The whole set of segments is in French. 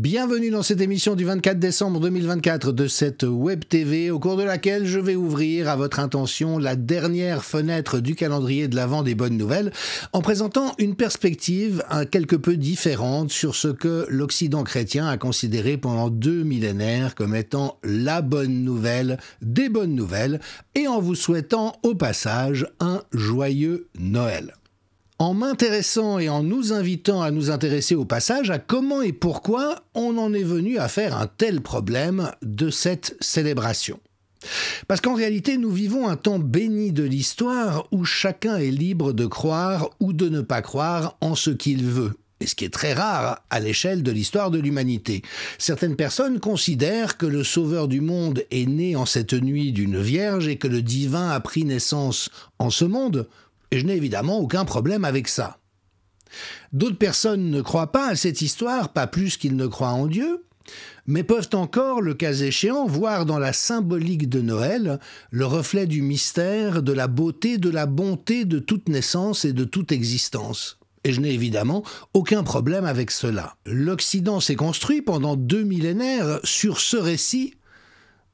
Bienvenue dans cette émission du 24 décembre 2024 de cette Web TV, au cours de laquelle je vais ouvrir à votre intention la dernière fenêtre du calendrier de l'Avent des bonnes nouvelles, en présentant une perspective quelque peu différente sur ce que l'Occident chrétien a considéré pendant 2 millénaires comme étant la bonne nouvelle des bonnes nouvelles, et en vous souhaitant au passage un joyeux Noël. En m'intéressant et en nous invitant à nous intéresser au passage à comment et pourquoi on en est venu à faire un tel problème de cette célébration. Parce qu'en réalité, nous vivons un temps béni de l'histoire où chacun est libre de croire ou de ne pas croire en ce qu'il veut. Et ce qui est très rare à l'échelle de l'histoire de l'humanité. Certaines personnes considèrent que le Sauveur du monde est né en cette nuit d'une vierge et que le divin a pris naissance en ce monde. Et je n'ai évidemment aucun problème avec ça. D'autres personnes ne croient pas à cette histoire, pas plus qu'ils ne croient en Dieu, mais peuvent encore, le cas échéant, voir dans la symbolique de Noël le reflet du mystère, de la beauté, de la bonté de toute naissance et de toute existence. Et je n'ai évidemment aucun problème avec cela. L'Occident s'est construit pendant 2 millénaires sur ce récit,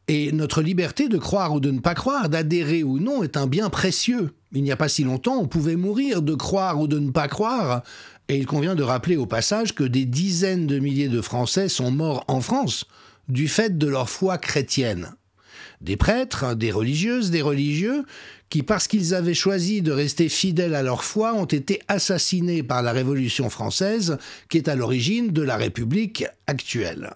et notre liberté de croire ou de ne pas croire, d'adhérer ou non, est un bien précieux. Il n'y a pas si longtemps, on pouvait mourir de croire ou de ne pas croire, et il convient de rappeler au passage que des dizaines de milliers de Français sont morts en France du fait de leur foi chrétienne. Des prêtres, des religieuses, des religieux, qui parce qu'ils avaient choisi de rester fidèles à leur foi, ont été assassinés par la Révolution française, qui est à l'origine de la République actuelle.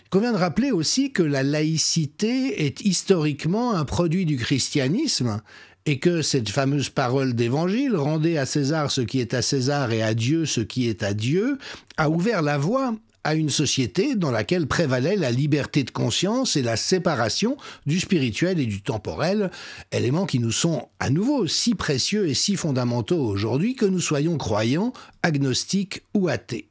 Il convient de rappeler aussi que la laïcité est historiquement un produit du christianisme et que cette fameuse parole d'évangile, « Rendez à César ce qui est à César et à Dieu ce qui est à Dieu », a ouvert la voie à une société dans laquelle prévalait la liberté de conscience et la séparation du spirituel et du temporel, éléments qui nous sont à nouveau si précieux et si fondamentaux aujourd'hui que nous soyons croyants, agnostiques ou athées.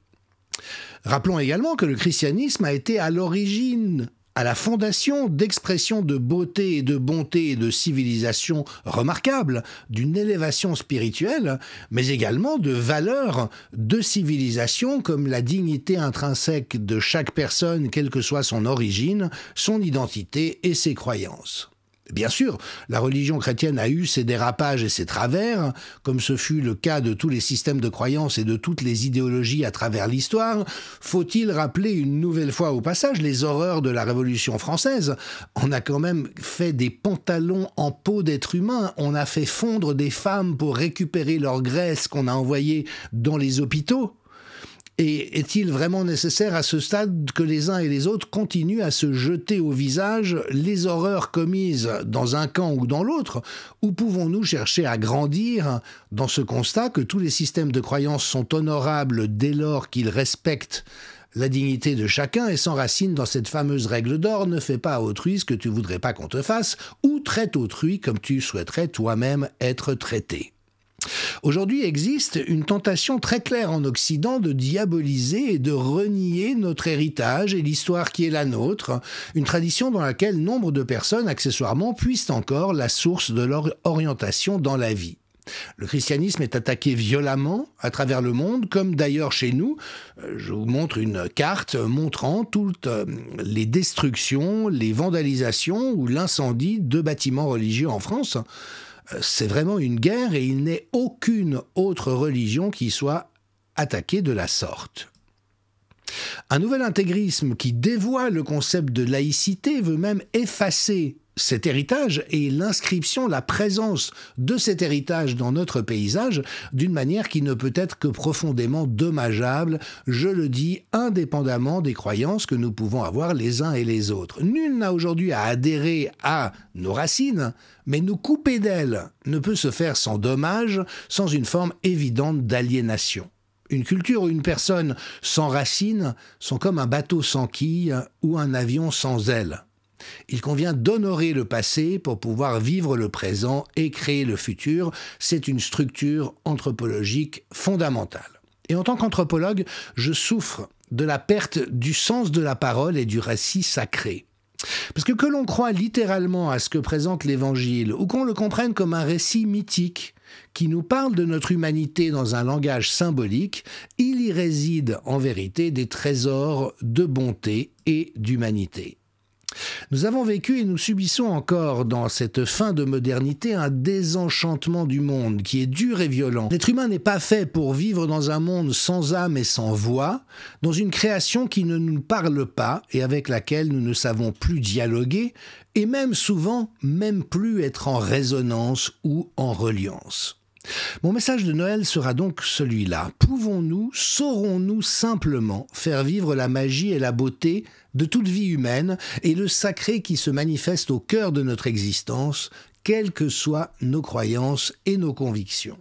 Rappelons également que le christianisme a été à l'origine, à la fondation d'expressions de beauté et de bonté et de civilisation remarquables, d'une élévation spirituelle, mais également de valeurs de civilisation comme la dignité intrinsèque de chaque personne, quelle que soit son origine, son identité et ses croyances. Bien sûr, la religion chrétienne a eu ses dérapages et ses travers, comme ce fut le cas de tous les systèmes de croyances et de toutes les idéologies à travers l'histoire. Faut-il rappeler une nouvelle fois au passage les horreurs de la Révolution française? On a quand même fait des pantalons en peau d'être humain, on a fait fondre des femmes pour récupérer leur graisse qu'on a envoyée dans les hôpitaux. Et est-il vraiment nécessaire à ce stade que les uns et les autres continuent à se jeter au visage les horreurs commises dans un camp ou dans l'autre? Ou pouvons-nous chercher à grandir dans ce constat que tous les systèmes de croyance sont honorables dès lors qu'ils respectent la dignité de chacun et s'enracinent dans cette fameuse règle d'or « Ne fais pas à autrui ce que tu voudrais pas qu'on te fasse » ou « Traite autrui comme tu souhaiterais toi-même être traité ». Aujourd'hui existe une tentation très claire en Occident de diaboliser et de renier notre héritage et l'histoire qui est la nôtre, une tradition dans laquelle nombre de personnes, accessoirement, puissent encore la source de leur orientation dans la vie. Le christianisme est attaqué violemment à travers le monde, comme d'ailleurs chez nous. Je vous montre une carte montrant toutes les destructions, les vandalisations ou l'incendie de bâtiments religieux en France. C'est vraiment une guerre et il n'est aucune autre religion qui soit attaquée de la sorte. Un nouvel intégrisme qui dévoie le concept de laïcité veut même effacer cet héritage et l'inscription, la présence de cet héritage dans notre paysage d'une manière qui ne peut être que profondément dommageable, je le dis, indépendamment des croyances que nous pouvons avoir les uns et les autres. Nul n'a aujourd'hui à adhérer à nos racines, mais nous couper d'elles ne peut se faire sans dommage, sans une forme évidente d'aliénation. Une culture ou une personne sans racines sont comme un bateau sans quilles ou un avion sans ailes. Il convient d'honorer le passé pour pouvoir vivre le présent et créer le futur. C'est une structure anthropologique fondamentale. Et en tant qu'anthropologue, je souffre de la perte du sens de la parole et du récit sacré. Parce que l'on croit littéralement à ce que présente l'Évangile, ou qu'on le comprenne comme un récit mythique qui nous parle de notre humanité dans un langage symbolique, il y réside en vérité des trésors de bonté et d'humanité. Nous avons vécu et nous subissons encore dans cette fin de modernité un désenchantement du monde qui est dur et violent. L'être humain n'est pas fait pour vivre dans un monde sans âme et sans voix, dans une création qui ne nous parle pas et avec laquelle nous ne savons plus dialoguer et même souvent, même plus être en résonance ou en reliance. Mon message de Noël sera donc celui-là. Pouvons-nous, saurons-nous simplement faire vivre la magie et la beauté de toute vie humaine et le sacré qui se manifeste au cœur de notre existence, quelles que soient nos croyances et nos convictions?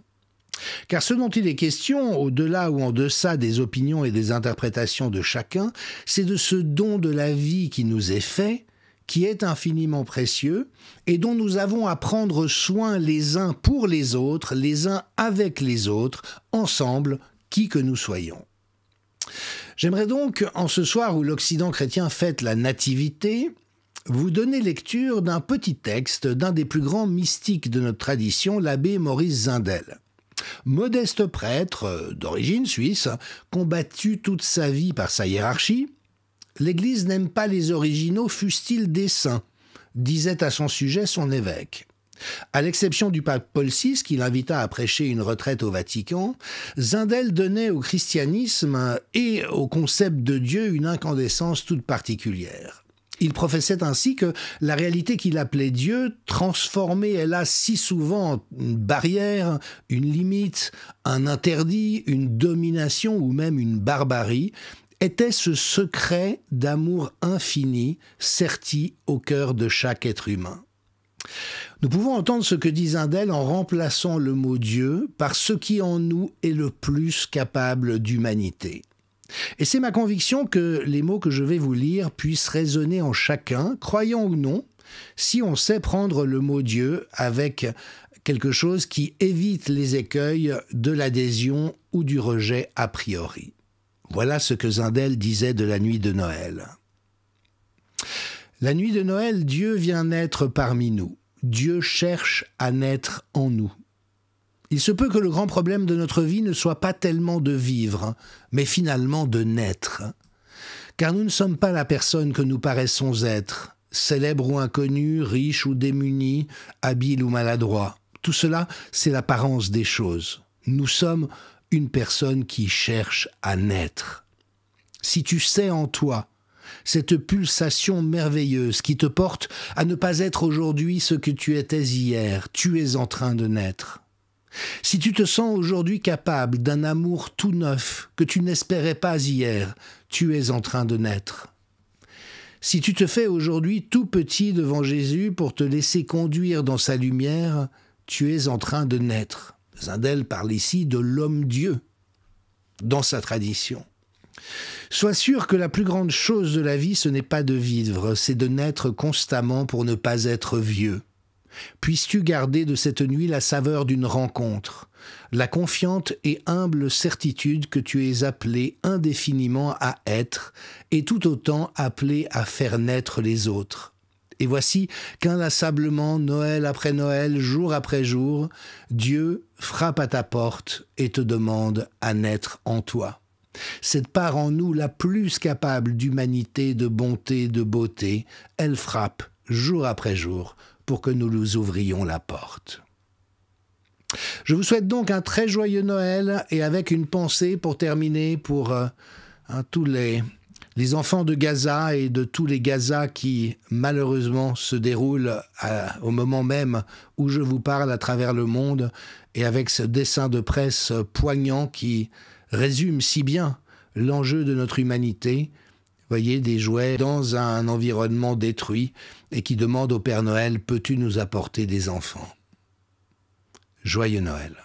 Car ce dont il est question, au-delà ou en deçà des opinions et des interprétations de chacun, c'est de ce don de la vie qui nous est fait, qui est infiniment précieux et dont nous avons à prendre soin les uns pour les autres, les uns avec les autres, ensemble, qui que nous soyons. J'aimerais donc, en ce soir où l'Occident chrétien fête la Nativité, vous donner lecture d'un petit texte d'un des plus grands mystiques de notre tradition, l'abbé Maurice Zindel. Modeste prêtre, d'origine suisse, combattu toute sa vie par sa hiérarchie, l'Église n'aime pas les originaux, fussent-ils des saints, disait à son sujet son évêque. À l'exception du pape Paul VI, qui l'invita à prêcher une retraite au Vatican, Zindel donnait au christianisme et au concept de Dieu une incandescence toute particulière. Il professait ainsi que la réalité qu'il appelait Dieu, transformée hélas si souvent en une barrière, une limite, un interdit, une domination ou même une barbarie, était ce secret d'amour infini serti au cœur de chaque être humain. Nous pouvons entendre ce que dit Zindel en remplaçant le mot Dieu par ce qui en nous est le plus capable d'humanité. Et c'est ma conviction que les mots que je vais vous lire puissent résonner en chacun, croyant ou non, si on sait prendre le mot Dieu avec quelque chose qui évite les écueils de l'adhésion ou du rejet a priori. Voilà ce que Zindel disait de la nuit de Noël. La nuit de Noël, Dieu vient naître parmi nous. Dieu cherche à naître en nous. Il se peut que le grand problème de notre vie ne soit pas tellement de vivre, mais finalement de naître. Car nous ne sommes pas la personne que nous paraissons être, célèbre ou inconnu, riche ou démuni, habile ou maladroit. Tout cela, c'est l'apparence des choses. Nous sommes une personne qui cherche à naître. Si tu sais en toi cette pulsation merveilleuse qui te porte à ne pas être aujourd'hui ce que tu étais hier, tu es en train de naître. Si tu te sens aujourd'hui capable d'un amour tout neuf que tu n'espérais pas hier, tu es en train de naître. Si tu te fais aujourd'hui tout petit devant Jésus pour te laisser conduire dans sa lumière, tu es en train de naître. Zindel parle ici de l'homme-dieu, dans sa tradition. Sois sûr que la plus grande chose de la vie, ce n'est pas de vivre, c'est de naître constamment pour ne pas être vieux. Puisses-tu garder de cette nuit la saveur d'une rencontre, la confiante et humble certitude que tu es appelé indéfiniment à être et tout autant appelé à faire naître les autres. Et voici qu'inlassablement, Noël après Noël, jour après jour, Dieu frappe à ta porte et te demande à naître en toi. Cette part en nous la plus capable d'humanité, de bonté, de beauté, elle frappe jour après jour pour que nous nous ouvrions la porte. Je vous souhaite donc un très joyeux Noël et avec une pensée pour terminer pour tous les enfants de Gaza et de tous les Gaza qui malheureusement se déroulent au moment même où je vous parle à travers le monde et avec ce dessin de presse poignant qui résume si bien l'enjeu de notre humanité. Voyez, des jouets dans un environnement détruit et qui demandent au Père Noël « Peux-tu nous apporter des enfants ?» Joyeux Noël.